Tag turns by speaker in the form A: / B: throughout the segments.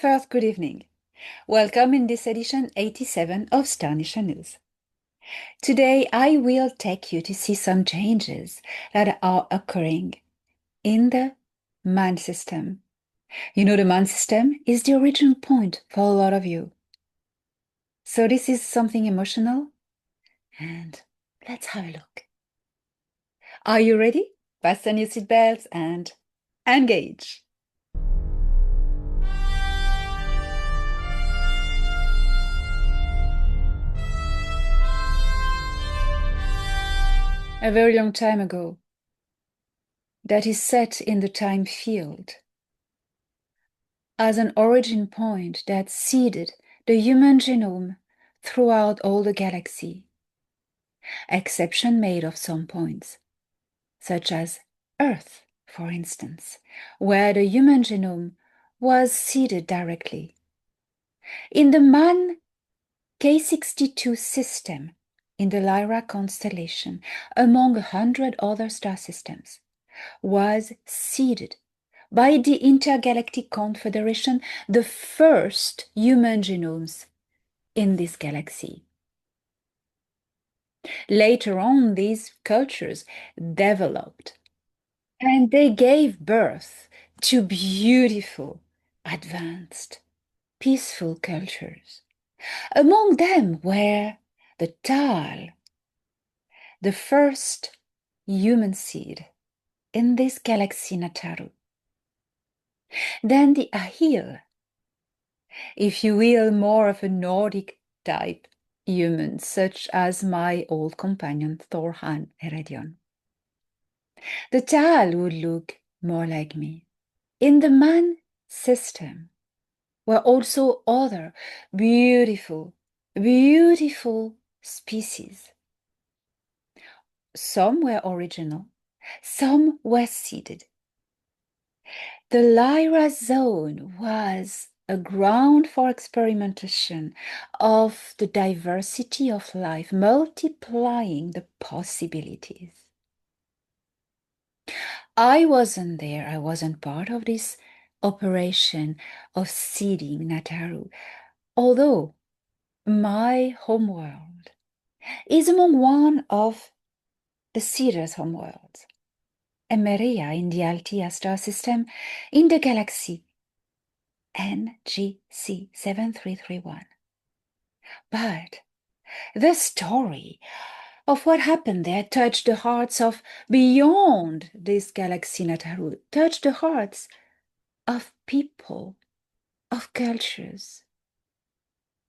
A: first, good evening. Welcome in this edition 87 of Starnisher News. Today I will take you to see some changes that are occurring in the man system. You know, the man system is the origin point for a lot of you. So this is something emotional, and let's have a look. Are you ready? Fasten your seatbelts and engage. A very long time ago, that is set in the time field as an origin point that seeded the human genome throughout all the galaxy, exception made of some points, such as Earth, for instance, where the human genome was seeded directly. In the Man K62 system, in the Lyra constellation, among 100 other star systems, was seeded by the Intergalactic Confederation the first human genomes in this galaxy. Later on, these cultures developed and they gave birth to beautiful, advanced, peaceful cultures. Among them were the Tal, the first human seed in this galaxy Nataru. Then the Ahil, if you will, more of a Nordic type human, such as my old companion Thorhan Heredion. The Tal would look more like me. In the man system were also other beautiful, beautiful species. Some were original, some were seeded. The Lyra zone was a ground for experimentation of the diversity of life, multiplying the possibilities. I wasn't there, I wasn't part of this operation of seeding Nataru, although my homeworld is among one of the seeders' homeworlds, Emeria in the Altea star system in the galaxy NGC 7331. But the story of what happened there touched the hearts of beyond this galaxy Nataru, touched the hearts of people, of cultures,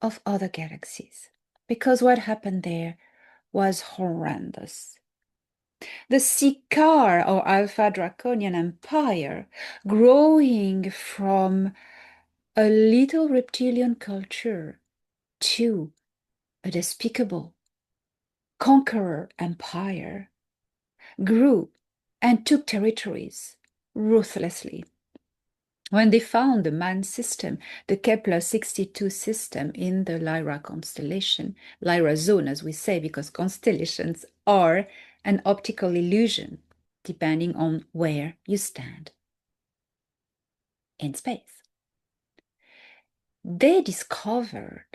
A: of other galaxies. Because what happened there was horrendous. The Sikaar or Alpha Draconian Empire, growing from a little reptilian culture to a despicable conqueror empire, grew and took territories ruthlessly. When they found the man system, the Kepler 62 system in the Lyra constellation, Lyra zone as we say, because constellations are an optical illusion depending on where you stand in space. They discovered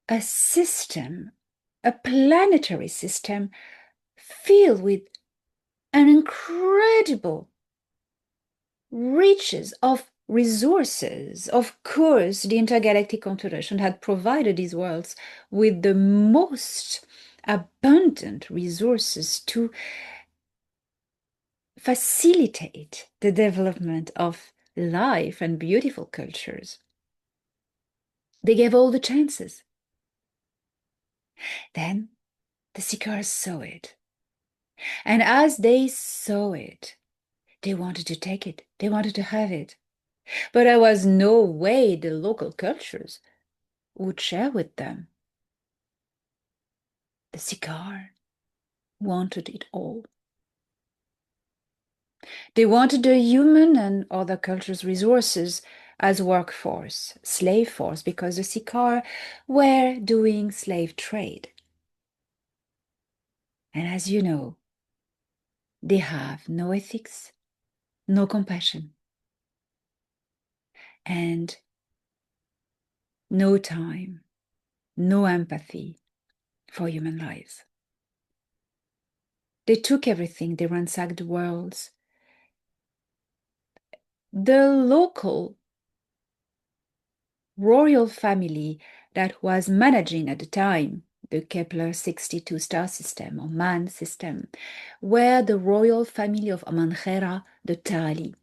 A: a system, a planetary system filled with an incredible riches of resources. Of course, the Intergalactic Confederation had provided these worlds with the most abundant resources to facilitate the development of life and beautiful cultures. They gave all the chances. Then the Seekers saw it. And as they saw it, they wanted to take it. They wanted to have it. But there was no way the local cultures would share with them. The Seeker wanted it all. They wanted the human and other cultures' resources as workforce, slave force, because the Seeker were doing slave trade. And as you know, they have no ethics, no compassion. and no time, no empathy for human lives. They took everything, they ransacked the world. The local royal family that was managing at the time the Kepler 62 star system or man system were the royal family of Amanjera the Tali.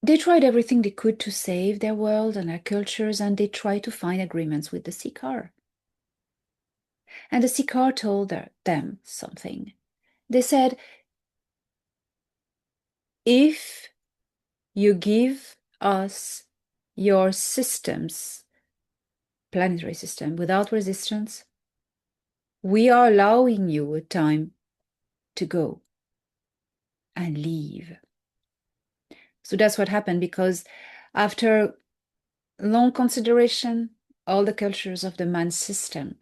A: They tried everything they could to save their world and their cultures, and they tried to find agreements with the Sikar. And the Sikar told them something. They said, if you give us your systems, planetary system, without resistance, we are allowing you a time to go and leave. So that's what happened, because after long consideration, all the cultures of the man system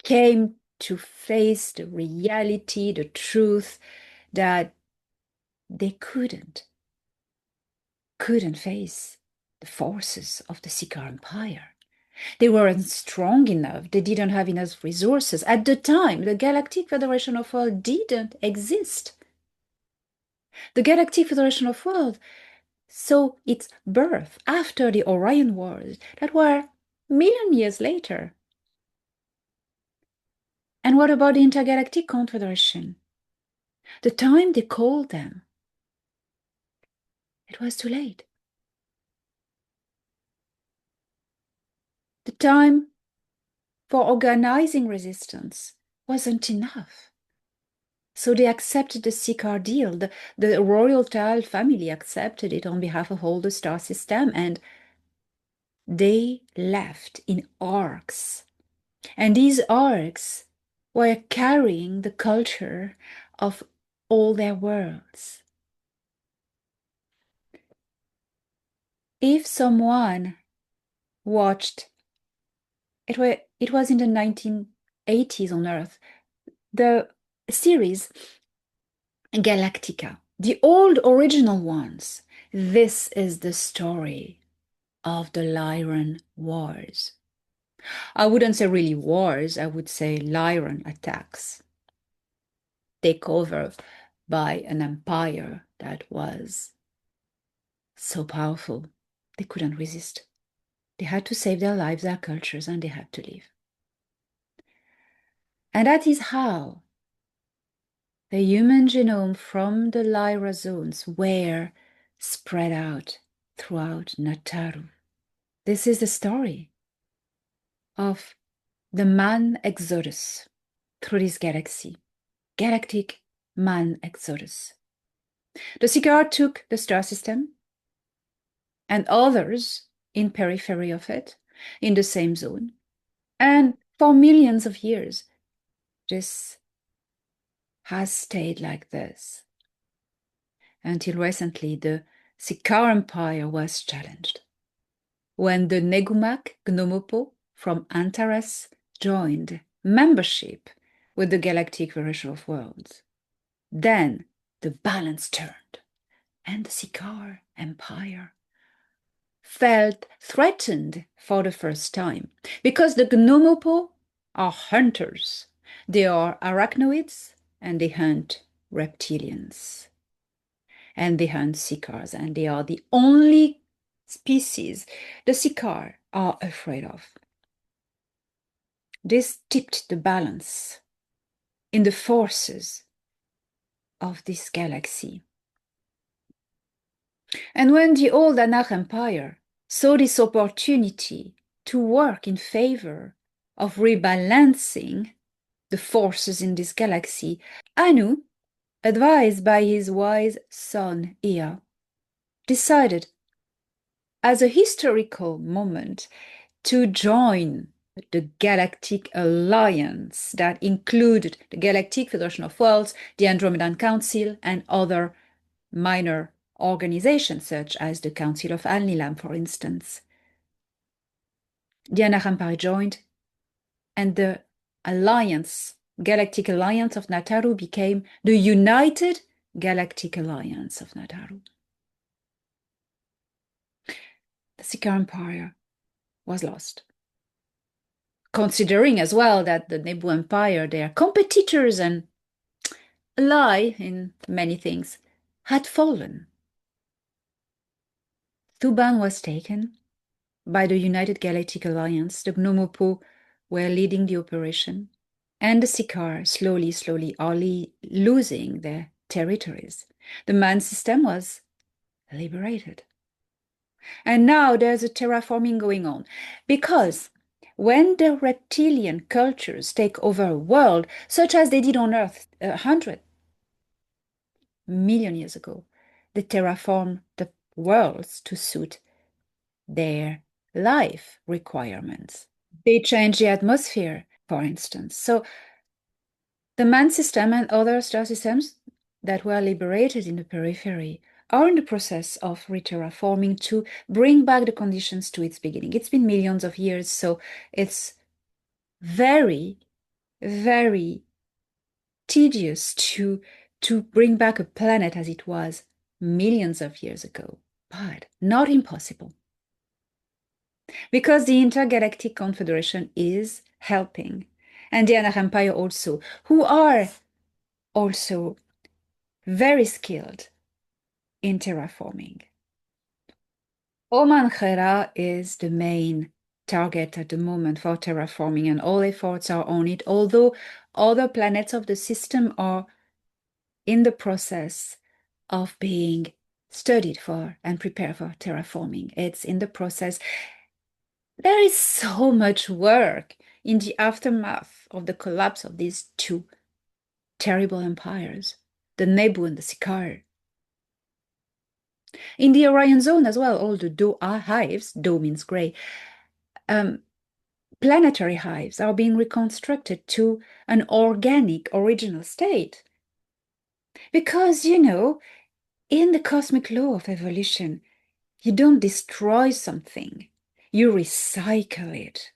A: came to face the reality, the truth that they couldn't face the forces of the Sikar Empire. They weren't strong enough. They didn't have enough resources. At the time, the Galactic Federation of Worlds didn't exist. The Galactic Federation of Worlds saw its birth after the Orion Wars that were million years later. And what about the Intergalactic Confederation? The time they called them, it was too late. The time for organizing resistance wasn't enough. So they accepted the Sikar deal. The royal Tal family accepted it on behalf of all the star system, and they left in arcs. And these arcs were carrying the culture of all their worlds. If someone watched, it was in the 1980s on Earth, the series Galactica, the old original ones. This is the story of the Lyran Wars. I wouldn't say really wars, I would say Lyran attacks. Takeover by an empire that was so powerful, they couldn't resist. They had to save their lives, their cultures, and they had to leave. And that is how the human genome from the Lyra zones were spread out throughout Nataru. This is the story of the man exodus through this galaxy, galactic man exodus. The Sikar took the star system and others in periphery of it, in the same zone, and for millions of years, this has stayed like this. Until recently, the Sikar Empire was challenged. When the Negumak Gnomopo from Antares joined membership with the Galactic Federation of Worlds, then the balance turned, and the Sikar Empire felt threatened for the first time, because the Gnomopo are hunters. They are arachnoids, and they hunt reptilians. And they hunt Sikars, and they are the only species the Sikar are afraid of. This tipped the balance in the forces of this galaxy. And when the old Danaan Empire saw this opportunity to work in favor of rebalancing the forces in this galaxy, Anu, advised by his wise son Ea, decided as a historical moment to join the Galactic Alliance that included the Galactic Federation of Worlds, the Andromedan Council, and other minor organizations such as the Council of Al-Nilam, for instance. The Danaan Empire joined, and the alliance, Galactic Alliance of Nataru, became the United Galactic Alliance of Nataru. Sika Empire was lost. Considering as well that the Nebu Empire, their competitors and ally in many things, had fallen. Thuban was taken by the United Galactic Alliance. The Gnomopo were leading the operation, and the Sikaar slowly are losing their territories. The man system was liberated. And now there's a terraforming going on, because when the reptilian cultures take over a world, such as they did on Earth 100 million years ago, they terraform the worlds to suit their life requirements. They change the atmosphere, for instance. So the man system and other star systems that were liberated in the periphery are in the process of re-terraforming to bring back the conditions to its beginning. It's been millions of years, so it's very, very tedious to bring back a planet as it was millions of years ago, but not impossible. Because the Intergalactic Confederation is helping, and the Danaan Empire also, who are also very skilled in terraforming. Oman Khera is the main target at the moment for terraforming, and all efforts are on it, although other planets of the system are in the process of being studied for and prepared for terraforming. It's in the process. There is so much work in the aftermath of the collapse of these two terrible empires, the Nebu and the Sikaar. In the Orion zone as well, all the Do hives, Do means gray, planetary hives are being reconstructed to an organic original state. Because, you know, in the cosmic law of evolution, you don't destroy something, you recycle it.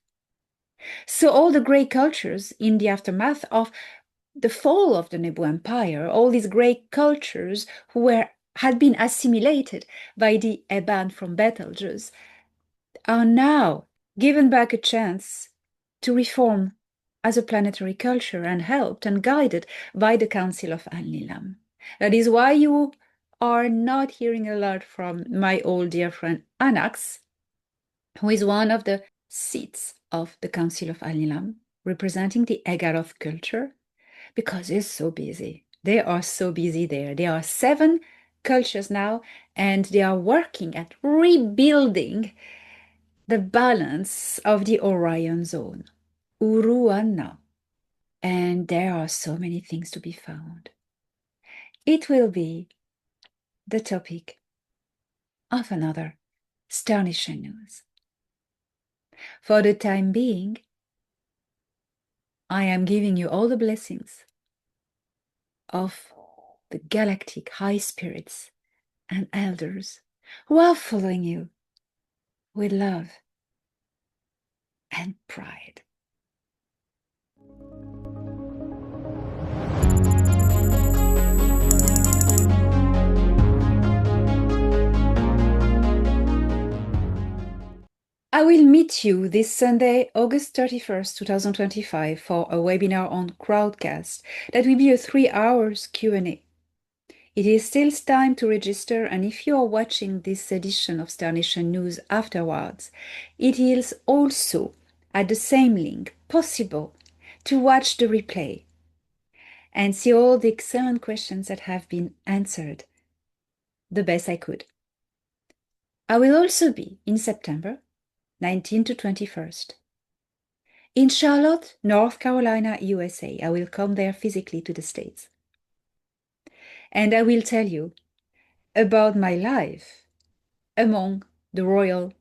A: So all the gray cultures in the aftermath of the fall of the Nebu Empire, all these gray cultures who had been assimilated by the Eban from Betelgeuse, are now given back a chance to reform as a planetary culture and helped and guided by the Council of Al-Nilam. That is why you are not hearing a lot from my old dear friend Anax, who is one of the seats of the Council of Al-Nilam, representing the Egaroth culture, because he's so busy. They are so busy there. There are 7 cultures now, and they are working at rebuilding the balance of the Orion zone, Uruana. And there are so many things to be found. It will be the topic of another Star Nation news. For the time being, I am giving you all the blessings of the galactic high spirits and elders who are following you with love and pride. I will meet you this Sunday, August 31st, 2025, for a webinar on Crowdcast. That will be a 3 hours Q&A. It is still time to register, and if you are watching this edition of Star Nation News afterwards, it is also at the same link possible to watch the replay and see all the excellent questions that have been answered the best I could. I will also be in September 19th to 21st in Charlotte, North Carolina, USA. I will come there physically to the States. And I will tell you about my life among the royal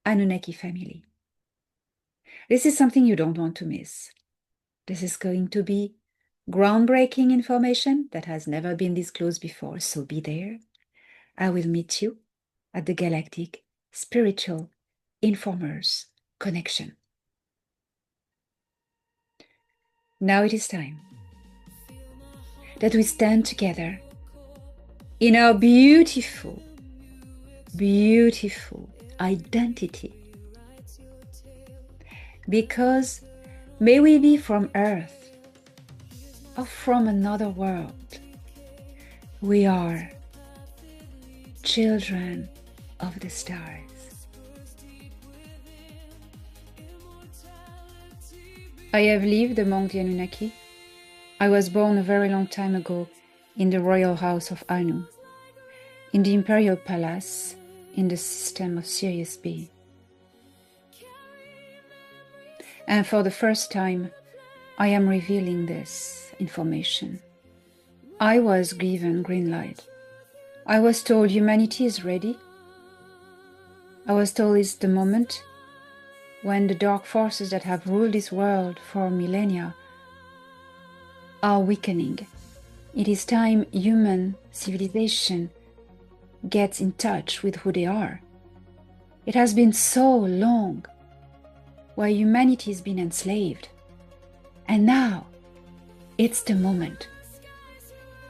A: Anunnaki family. This is something you don't want to miss. This is going to be groundbreaking information that has never been disclosed before, so be there. I will meet you at the Galactic Spiritual Informers Connection. Now it is time that we stand together in our beautiful, beautiful identity. Because may we be from Earth or from another world, we are children of the stars. I have lived among the Anunnaki. I was born a very long time ago in the royal house of Anu, in the imperial palace, in the system of Sirius B. And for the first time, I am revealing this information. I was given green light. I was told humanity is ready. I was told it's the moment when the dark forces that have ruled this world for millennia are weakening. It is time human civilization gets in touch with who they are. It has been so long where humanity has been enslaved. And now it's the moment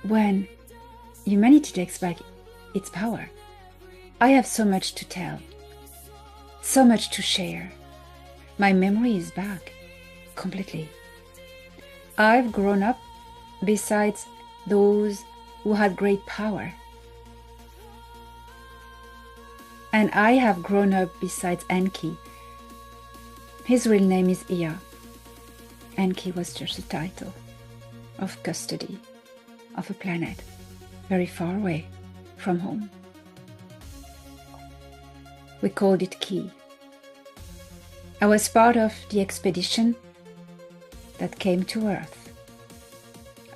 A: when humanity takes back its power. I have so much to tell, so much to share. My memory is back completely. I've grown up besides those who had great power. And I have grown up besides Enki. His real name is Ea. Enki was just a title of custody of a planet very far away from home. We called it Ki. I was part of the expedition that came to Earth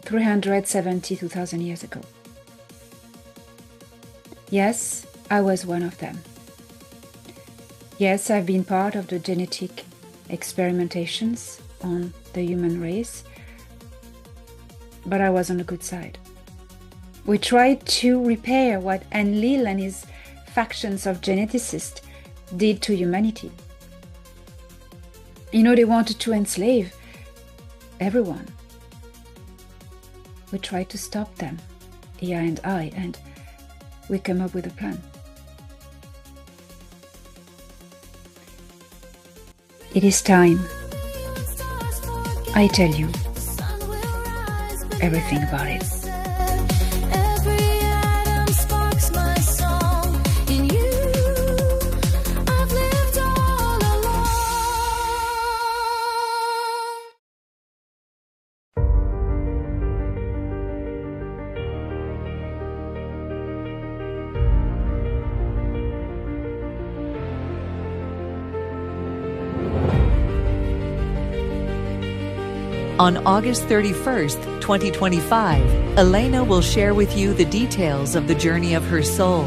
A: 372,000 years ago. Yes, I was one of them. Yes, I've been part of the genetic experimentations on the human race, but I was on the good side. We tried to repair what Enlil and his factions of geneticists did to humanity. You know, they wanted to enslave everyone. We tried to stop them, Ea and I, and we came up with a plan. It is time I tell you everything about it.
B: On August 31st, 2025, Elena will share with you the details of the journey of her soul.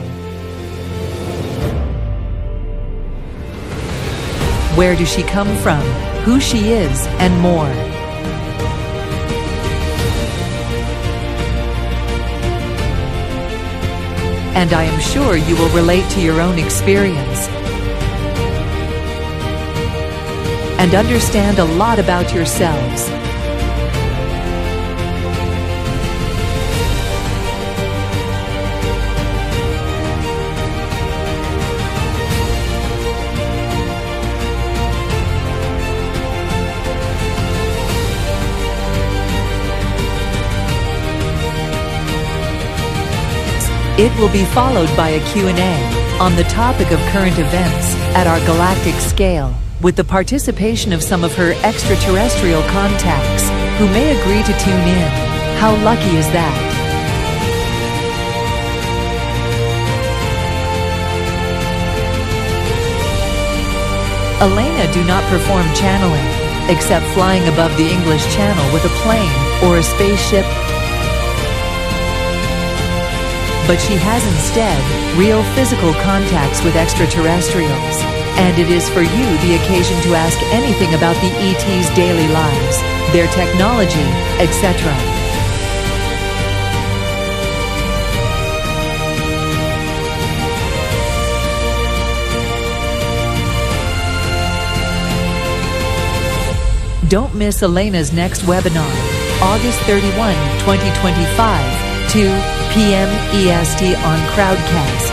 B: Where does she come from, who she is, and more. And I am sure you will relate to your own experience and understand a lot about yourselves. It will be followed by a Q&A on the topic of current events at our galactic scale, with the participation of some of her extraterrestrial contacts who may agree to tune in. How lucky is that? Elena do not perform channeling, except flying above the English Channel with a plane or a spaceship. But she has instead real physical contacts with extraterrestrials, and it is for you the occasion to ask anything about the ET's daily lives, their technology, etc. Don't miss Elena's next webinar, August 31, 2025, 2 p.m. EST on Crowdcast.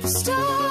C: Stop.